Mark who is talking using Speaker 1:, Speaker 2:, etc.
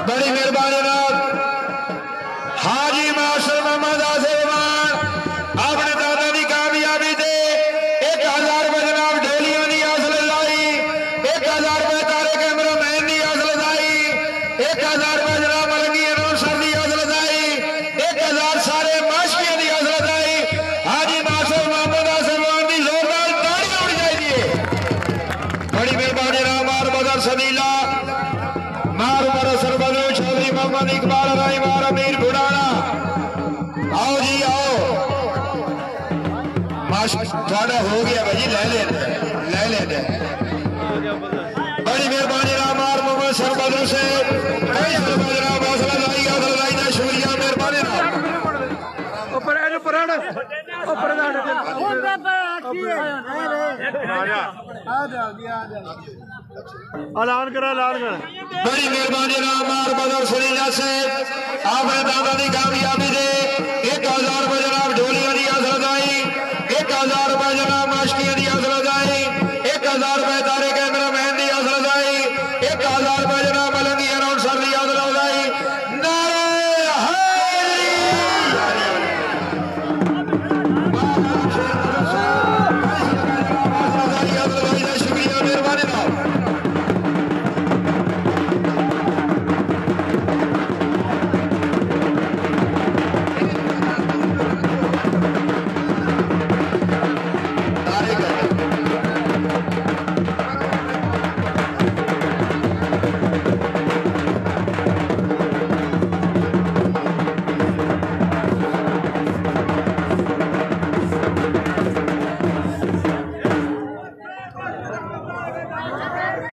Speaker 1: बड़ी मेहरबानी हाजी मास्टर मोहम्मद आसिमान अपने दादा की कामयाबी से 1000 रुपए जनाब ढोलियों की हौसले लाई, 1000 रुपए तारे कैमरा मैन की हौसले लाई, 1000 रुपए जनाब मलंगी अनौंसर की हौसले लाई, 1000 सारे माशकियों की हौसले लाई। हाजी मास्टर मोहम्मद आसिमान की जोरदार ताड़ी होनी चाहिए। बड़ी मेहरबानी मार बदर सदीला मार बरसर बदर चौधरी मोहम्मद इकबाल राय मार अमीर बुढ़ाना। आओ जी आओ, थोड़ा हो गया भाई, ले लेते बड़ी मेहरबानी मार मोहम्मद सरबदर से शुक्रिया मेहरबानी
Speaker 2: ऐलान करा
Speaker 1: बड़ी मेहरबानी मार बदर सरीला से आपने दादा की कामयाबी दे 1000 रुपए जनाब ढोलियों की हौसला 1000 रुपए जनाब माशकियों की हौसला 1000 रुपए